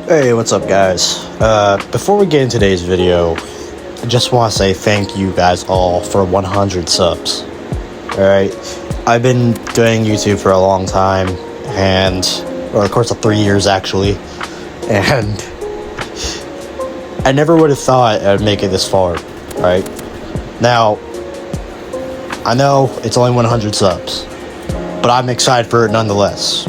Hey, what's up, guys? Before we get into today's video, I just want to say thank you guys all for 100 subs. Alright, I've been doing YouTube for a long time, or of course 3 years actually, and I never would have thought I'd make it this far, right? Now, I know it's only 100 subs, but I'm excited for it nonetheless.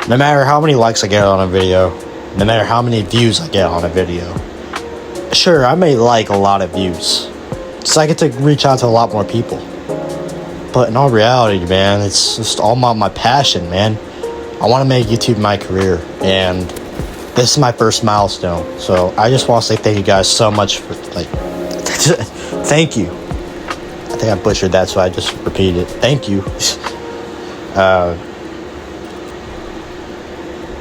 No matter how many likes I get on a video, no matter how many views I get on a video, sure, I may like a lot of views, so I get to reach out to a lot more people. But in all reality, man, it's just all about my passion, man. I want to make YouTube my career, and this is my first milestone. So I just want to say thank you guys so much for, thank you. I think I butchered that, so I just repeated it. Thank you.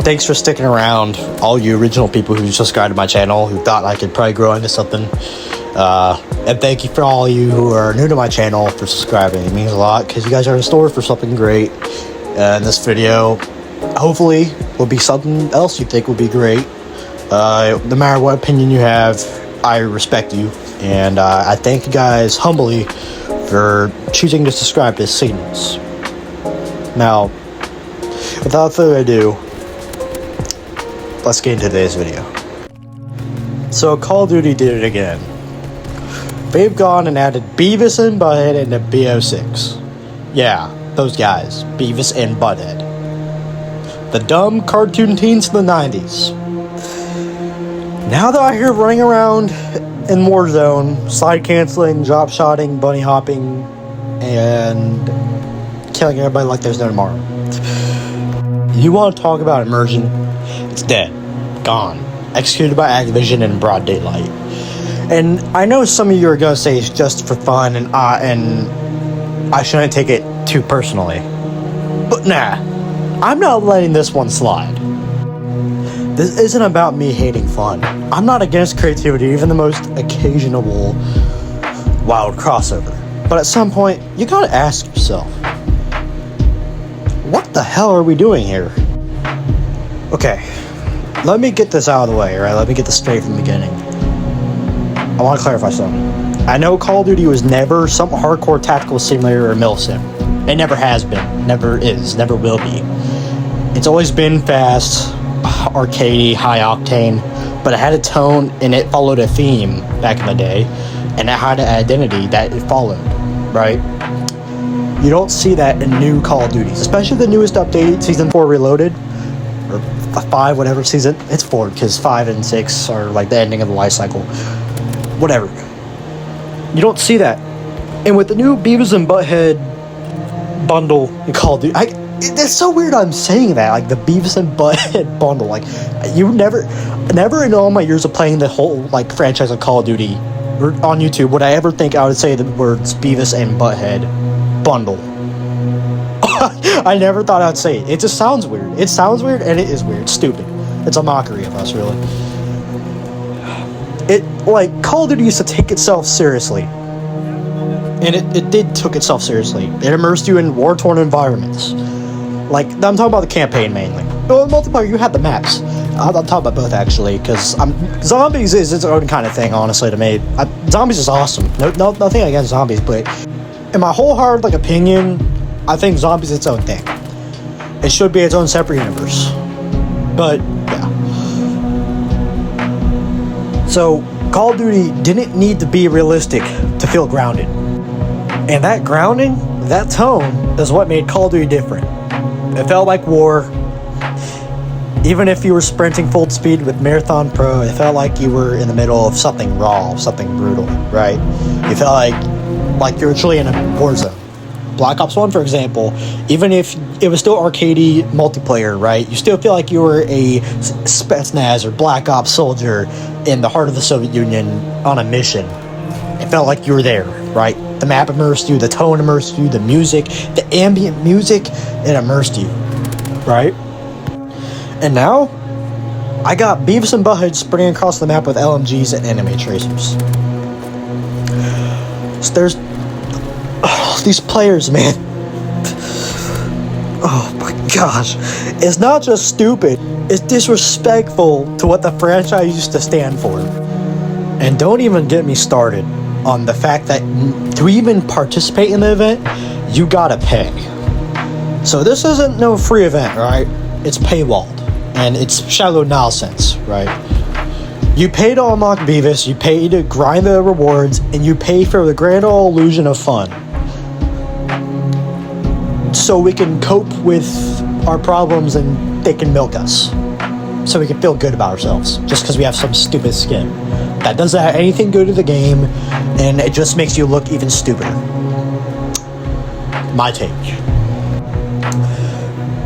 Thanks for sticking around, all you original people who subscribed to my channel, who thought I could probably grow into something. And thank you for all you who are new to my channel for subscribing. It means a lot, because you guys are in store for something great. And this video, hopefully, will be something else you think will be great. No matter what opinion you have, I respect you. And I thank you guys humbly for choosing to subscribe to Signals. Now, without further ado, let's get into today's video. So Call of Duty did it again. They've gone and added Beavis and Butt-Head into BO6. Yeah, those guys, Beavis and Butt-Head. The dumb cartoon teens of the 90s. Now they're out here running around in Warzone, slide canceling, drop shotting, bunny hopping, and killing everybody like there's no tomorrow. You want to talk about immersion? It's dead. Gone. Executed by Activision in broad daylight. And I know some of you are going to say it's just for fun and I shouldn't take it too personally. But nah, I'm not letting this one slide. This isn't about me hating fun. I'm not against creativity, even the most occasional wild crossover. But at some point, you gotta ask yourself, what the hell are we doing here? Okay, let me get this out of the way, right? Let me get this straight from the beginning. I want to clarify something. I know Call of Duty was never some hardcore tactical simulator or milsim. It never has been, never is, never will be. It's always been fast, arcadey, high octane, but it had a tone and it followed a theme back in the day, and it had an identity that it followed, right? You don't see that in new Call of Duties, especially the newest update, Season 4 Reloaded, or 5, whatever season. It's 4, because 5 and 6 are like the ending of the life cycle. Whatever. You don't see that. And with the new Beavis and Butt-Head bundle in Call of Duty, it's so weird I'm saying that, like the Beavis and Butt-Head bundle. Like, you never in all my years of playing the whole like franchise of Call of Duty or on YouTube would I ever think I would say the words Beavis and Butt-Head bundle. I never thought I'd say it. It just sounds weird. It sounds weird, and it is weird. It's stupid. It's a mockery of us, really. Call of Duty used to take itself seriously. And it took itself seriously. It immersed you in war-torn environments. Like, I'm talking about the campaign, mainly. Well, multiplayer, you had the maps. I'm talking about both, actually, because Zombies is its own kind of thing, honestly, to me. Zombies is awesome. Nothing against Zombies, but in my wholehearted, opinion, I think Zombies is its own thing. It should be its own separate universe. But, yeah. So, Call of Duty didn't need to be realistic to feel grounded. And that grounding, that tone, is what made Call of Duty different. It felt like war. Even if you were sprinting full speed with Marathon Pro, it felt like you were in the middle of something raw, something brutal, right? You felt like you were truly in a war zone. Black Ops 1, for example, even if it was still arcadey multiplayer, right? You still feel like you were a Spetsnaz or Black Ops soldier in the heart of the Soviet Union on a mission. It felt like you were there, right? The map immersed you, the tone immersed you, the music, the ambient music, it immersed you, right? And now, I got Beavis and Butt-Head sprinting across the map with LMGs and anime tracers. So there's these players, man. Oh my Gosh, it's not just stupid, it's disrespectful to what the franchise used to stand for. And don't even get me started on the fact that to even participate in the event, you gotta pay. So this isn't no free event, right? It's paywalled, and it's shallow nonsense, right? You pay to unlock Beavis, you pay to grind the rewards, and you pay for the grand old illusion of fun. So we can cope with our problems and they can milk us. So we can feel good about ourselves just because we have some stupid skin. That doesn't have anything good to the game, and it just makes you look even stupider. My take.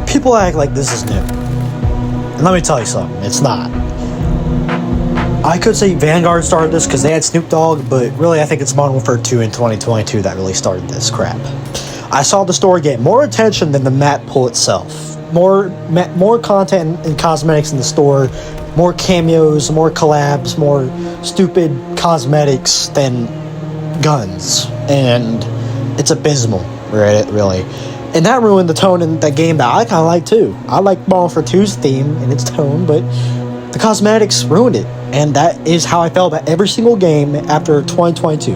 People act like this is new. And let me tell you something, it's not. I could say Vanguard started this because they had Snoop Dogg, but really I think it's Modern Warfare 2 in 2022 that really started this crap. I saw the store get more attention than the map pool itself. More content and cosmetics in the store, more cameos, more collabs, more stupid cosmetics than guns. And it's abysmal, really. And that ruined the tone in that game that I kind of like too. I like Modern Warfare 2's theme and its tone, but the cosmetics ruined it. And that is how I felt about every single game after 2022.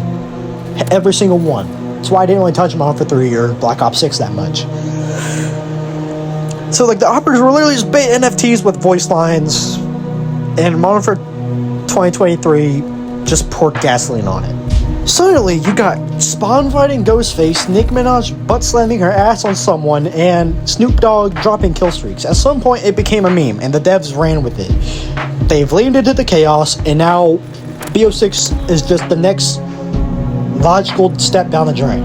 Every single one. That's why I didn't really touch Modern Warfare 3 or Black Ops 6 that much. So, like, the operators were literally just bait NFTs with voice lines, and Modern Warfare 2023 just poured gasoline on it. Suddenly, you got Spawn fighting Ghostface, Nicki Minaj butt slamming her ass on someone, and Snoop Dogg dropping kill streaks. At some point, it became a meme, and the devs ran with it. They've leaned into the chaos, and now BO6 is just the next logical step down the drain.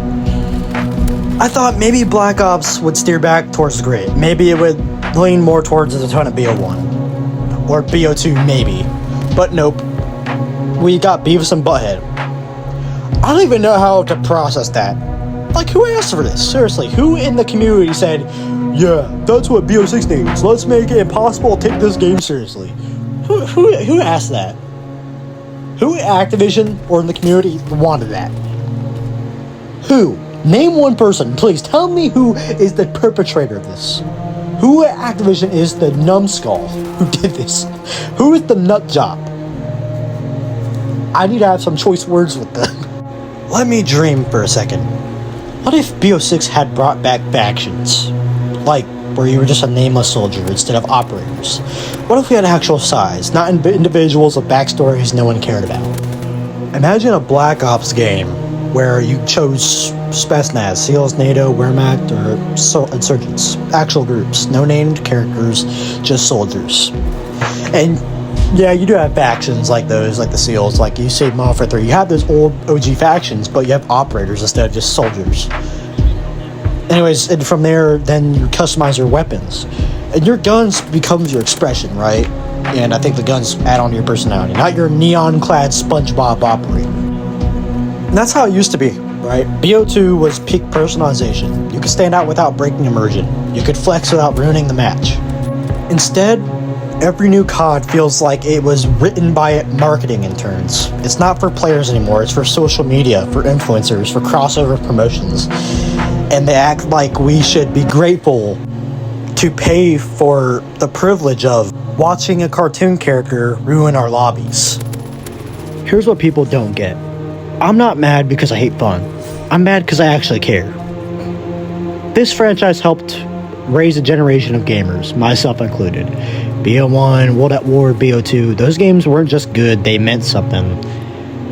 I thought maybe Black Ops would steer back towards the grid. Maybe it would lean more towards the tone of BO1. Or BO2, maybe. But nope. We got Beavis and Butt-Head. I don't even know how to process that. Like, who asked for this? Seriously, who in the community said, yeah, that's what BO6 needs. Let's make it impossible to take this game seriously. Who asked that? Who at Activision or in the community wanted that? Who? Name one person, please. Tell me who is the perpetrator of this. Who at Activision is the numbskull who did this? Who is the nut job? I need to have some choice words with them. Let me dream for a second. What if BO6 had brought back factions? Like, where you were just a nameless soldier instead of operators? What if we had actual size, not individuals with backstories no one cared about? Imagine a Black Ops game where you chose Spetsnaz, SEALs, NATO, Wehrmacht, or insurgents. Actual groups, no named characters, just soldiers. And yeah, you do have factions like those, like the SEALs, like you see Modern Warfare 3. You have those old OG factions, but you have operators instead of just soldiers. Anyways, and from there, then you customize your weapons. And your guns becomes your expression, right? And I think the guns add on to your personality, not your neon-clad SpongeBob operator. And that's how it used to be, right? BO2 was peak personalization. You could stand out without breaking immersion. You could flex without ruining the match. Instead, every new COD feels like it was written by marketing interns. It's not for players anymore, it's for social media, for influencers, for crossover promotions. And they act like we should be grateful to pay for the privilege of watching a cartoon character ruin our lobbies. Here's what people don't get. I'm not mad because I hate fun. I'm mad because I actually care. This franchise helped raise a generation of gamers, myself included. BO1, World at War, BO2, those games weren't just good, they meant something.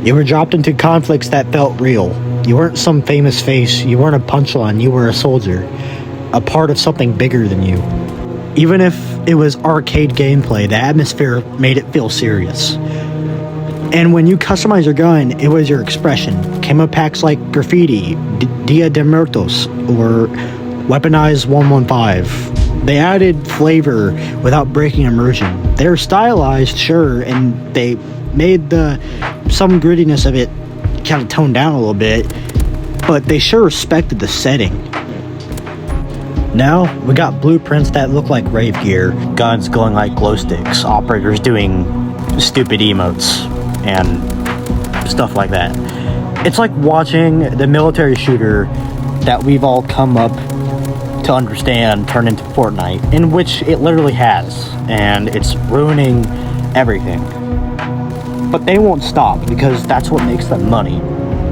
You were dropped into conflicts that felt real. You weren't some famous face, you weren't a punchline, you were a soldier. A part of something bigger than you. Even if it was arcade gameplay, the atmosphere made it feel serious. And when you customize your gun, it was your expression. Camo packs like Graffiti, Dia de Muertos, or Weaponized 115. They added flavor without breaking immersion. They're stylized, sure, and they made some grittiness of it kind of toned down a little bit, but they sure respected the setting. Now, we got blueprints that look like rave gear, guns glowing like glow sticks, operators doing stupid emotes, and stuff like that. It's like watching the military shooter that we've all come up to understand turn into Fortnite, in which it literally has, and it's ruining everything. But they won't stop, because that's what makes them money.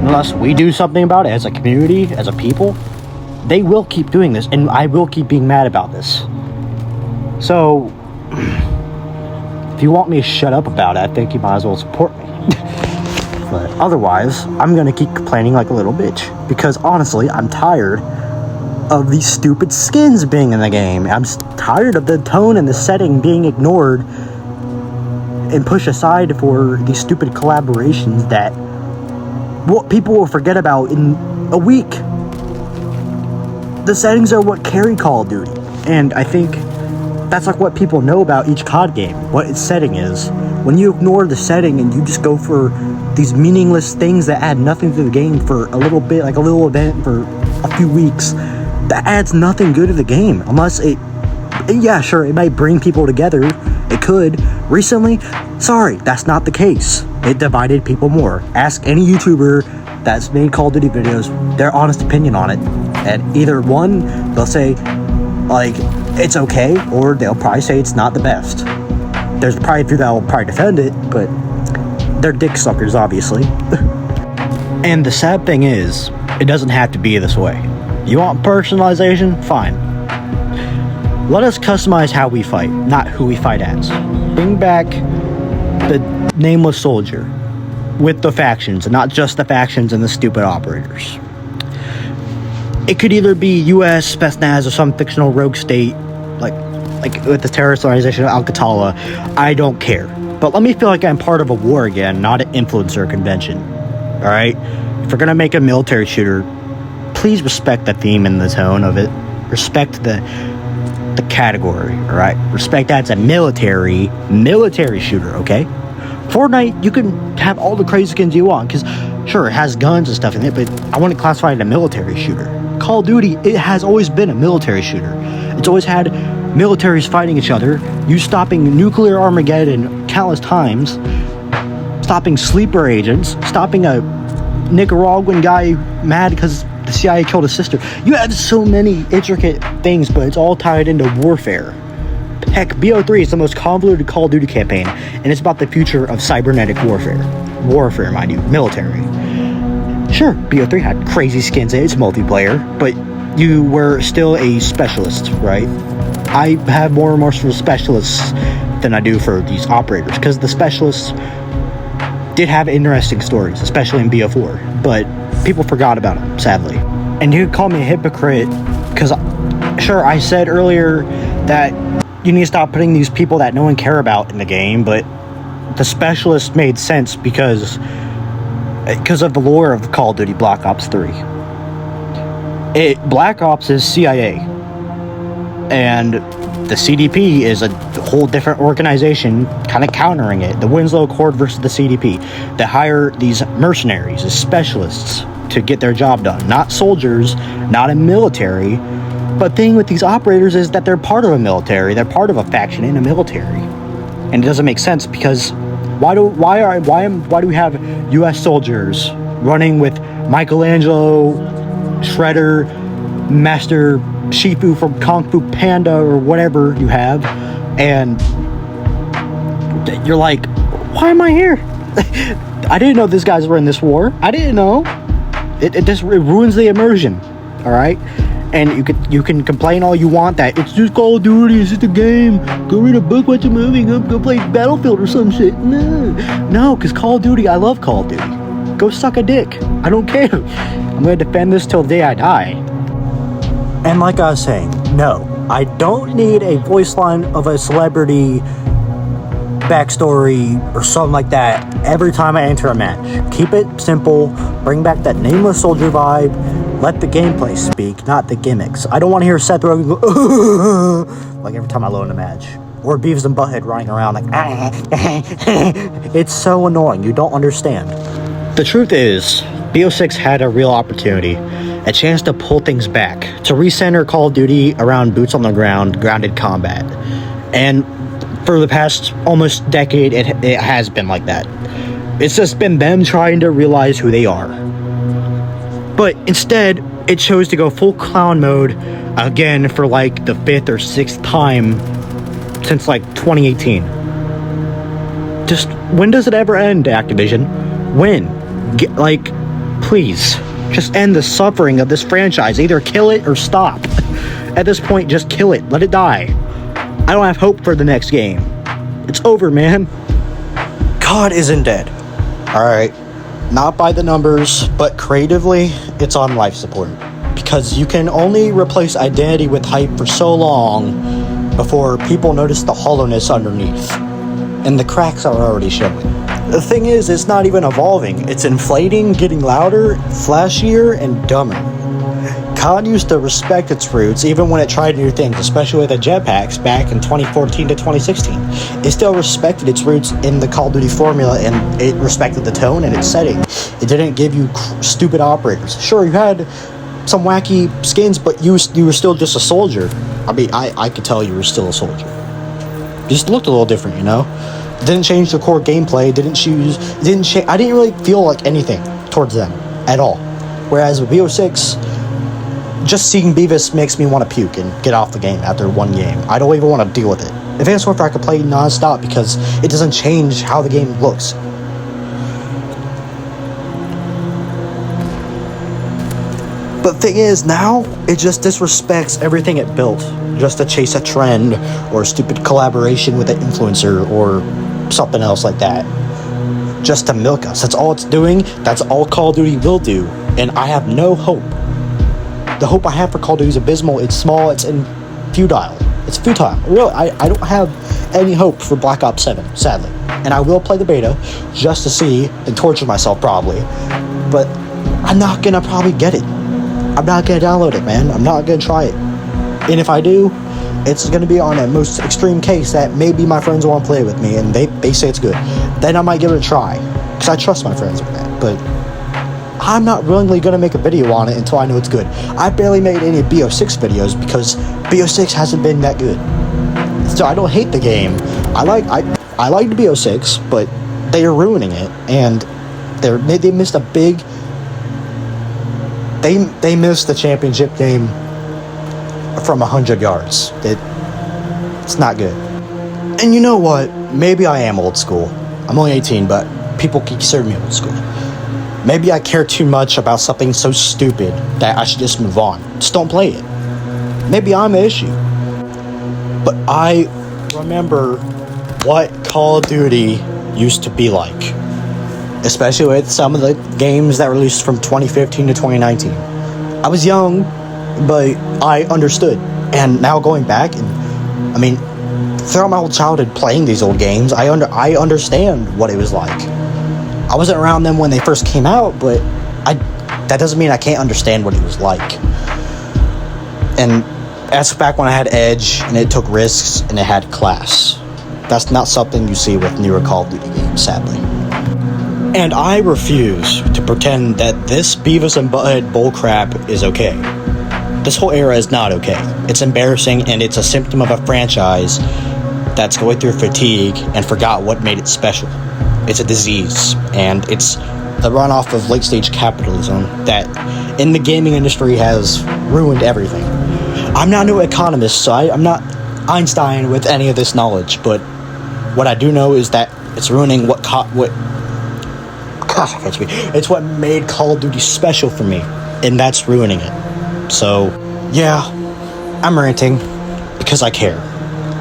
Unless we do something about it as a community, as a people, they will keep doing this, and I will keep being mad about this. So, if you want me to shut up about it, I think you might as well support me. But otherwise, I'm gonna keep complaining like a little bitch, because honestly, I'm tired of these stupid skins being in the game. I'm tired of the tone and the setting being ignored and pushed aside for these stupid collaborations that what people will forget about in a week. The settings are what carry Call of Duty, and I think that's like what people know about each COD game, what its setting is. When you ignore the setting and you just go for these meaningless things that add nothing to the game for a little bit, like a little event for a few weeks, that adds nothing good to the game. Unless yeah, sure, it might bring people together. It could. Recently, sorry, that's not the case. It divided people more. Ask any YouTuber that's made Call of Duty videos their honest opinion on it. And either one, they'll say, like, it's okay, or they'll probably say it's not the best. There's probably a few that will probably defend it, but they're dick suckers, obviously. And the sad thing is, it doesn't have to be this way. You want personalization? Fine. Let us customize how we fight, not who we fight as. Bring back the nameless soldier with the factions, and not just the factions and the stupid operators. It could either be U.S. Spetsnaz or some fictional rogue state, like with the terrorist organization of Al-Qatala. I don't care. But let me feel like I'm part of a war again, not an influencer convention. Alright? If we're gonna make a military shooter, please respect the theme and the tone of it. Respect the category, alright? Respect that it's a military shooter, okay? Fortnite, you can have all the crazy skins you want, because sure, it has guns and stuff in it, but I want to classify it as a military shooter. Call of Duty, it has always been a military shooter. It's always had militaries fighting each other, you stopping nuclear Armageddon countless times, stopping sleeper agents, stopping a Nicaraguan guy mad because the CIA killed his sister. You have so many intricate things, but it's all tied into warfare. Heck, BO3 is the most convoluted Call of Duty campaign, and it's about the future of cybernetic warfare. Warfare, mind you, military. Sure, BO3 had crazy skins in its multiplayer, but you were still a specialist, right? I have more remorse for specialists than I do for these operators, because the specialists did have interesting stories, especially in BO4, but people forgot about them, sadly. And you could call me a hypocrite, because sure, I said earlier that you need to stop putting these people that no one care about in the game, but the specialist made sense because of the lore of Call of Duty Black Ops 3. Black Ops is CIA, and the CDP is a whole different organization kind of countering it. The Winslow Accord versus the CDP. They hire these mercenaries as specialists to get their job done. Not soldiers, not a military. But the thing with these operators is that they're part of a military. They're part of a faction in a military. And it doesn't make sense, because why do we have U.S. soldiers running with Michelangelo, Shredder, Master Shifu from Kung Fu Panda or whatever you have, and you're like, why am I here? I didn't know these guys were in this war. I didn't know. It just ruins the immersion. All right. And you can complain all you want that it's just Call of Duty, it's just a game. Go read a book, watch a movie, go play Battlefield or some shit. No, because Call of Duty, I love Call of Duty. Go suck a dick. I don't care. I'm gonna defend this till the day I die. And like I was saying, no, I don't need a voice line of a celebrity backstory or something like that every time I enter a match. Keep it simple. Bring back that nameless soldier vibe. Let the gameplay speak, not the gimmicks. I don't want to hear Seth Rogen go, like every time I load a match. Or Beavis and Butt-Head running around like, It's so annoying. You don't understand. The truth is, BO6 had a real opportunity, a chance to pull things back, to recenter Call of Duty around boots on the ground, grounded combat. And for the past almost decade, it has been like that. It's just been them trying to realize who they are. But instead, it chose to go full clown mode again for like the 5th or 6th time since like 2018. Just when does it ever end, Activision? When? Please, just end the suffering of this franchise. Either kill it or stop. At this point, just kill it. Let it die. I don't have hope for the next game. It's over, man. COD isn't dead. Alright. Not by the numbers, but creatively, it's on life support. Because you can only replace identity with hype for so long before people notice the hollowness underneath. And the cracks are already showing. The thing is, it's not even evolving. It's inflating, getting louder, flashier, and dumber. COD used to respect its roots even when it tried new things, especially with the jetpacks back in 2014 to 2016. It still respected its roots in the Call of Duty formula, and it respected the tone and its setting. It didn't give you stupid operators. Sure, you had some wacky skins, but you were still just a soldier. I mean, I could tell you were still a soldier. You just looked a little different, you know? Didn't change the core gameplay, I didn't really feel like anything towards them at all. Whereas with BO6, just seeing Beavis makes me want to puke and get off the game after one game. I don't even want to deal with it. Advanced Warfare I could play non-stop because it doesn't change how the game looks. But the thing is, now, it just disrespects everything it built just to chase a trend or a stupid collaboration with an influencer or something else like that. Just to milk us. That's all it's doing. That's all Call of Duty will do. And I have no hope. The hope I have for Call of Duty is abysmal. It's small. It's futile. It's futile. Really, I don't have any hope for Black Ops 7, sadly. And I will play the beta just to see and torture myself probably. But I'm not going to probably get it. I'm not going to download it, man. I'm not going to try it. And if I do, it's going to be on a most extreme case that maybe my friends want to play with me and they say it's good. Then I might give it a try. Because I trust my friends with that. But I'm not willingly going to make a video on it until I know it's good. I barely made any BO6 videos because BO6 hasn't been that good. So I don't hate the game. I liked BO6, but they are ruining it. And they missed a big... They missed the championship game from 100 yards. It's not good. And you know what? Maybe I am old school. I'm only 18, but people consider me old school. Maybe I care too much about something so stupid that I should just move on. Just don't play it. Maybe I'm the issue. But I remember what Call of Duty used to be like. Especially with some of the games that released from 2015 to 2019. I was young, but I understood. And now going back, and I mean, throughout my whole childhood playing these old games, I understand what it was like. I wasn't around them when they first came out, but that doesn't mean I can't understand what it was like. And that's back when I had edge, and it took risks, and it had class. That's not something you see with newer Call of Duty games, sadly. And I refuse to pretend that this Beavis and Butt-Head bullcrap is okay. This whole era is not okay. It's embarrassing, and it's a symptom of a franchise that's going through fatigue and forgot what made it special. It's a disease, and it's the runoff of late-stage capitalism that in the gaming industry has ruined everything. I'm not no economist, so I'm not Einstein with any of this knowledge, but what I do know is that it's ruining it's what made Call of Duty special for me, and that's ruining it. So, yeah, I'm ranting because I care.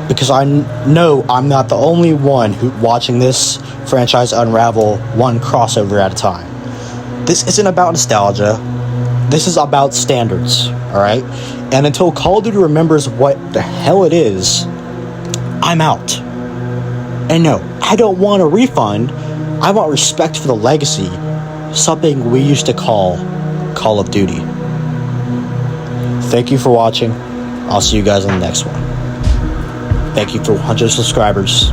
Because I know I'm not the only one watching this franchise unravel one crossover at a time. This isn't about nostalgia. This is about standards, alright? And until Call of Duty remembers what the hell it is, I'm out. And no, I don't want a refund. I want respect for the legacy, something we used to call Call of Duty. Thank you for watching. I'll see you guys on the next one. Thank you for 100 subscribers.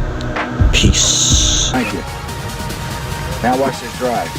Peace. Thank you. Now watch this drive.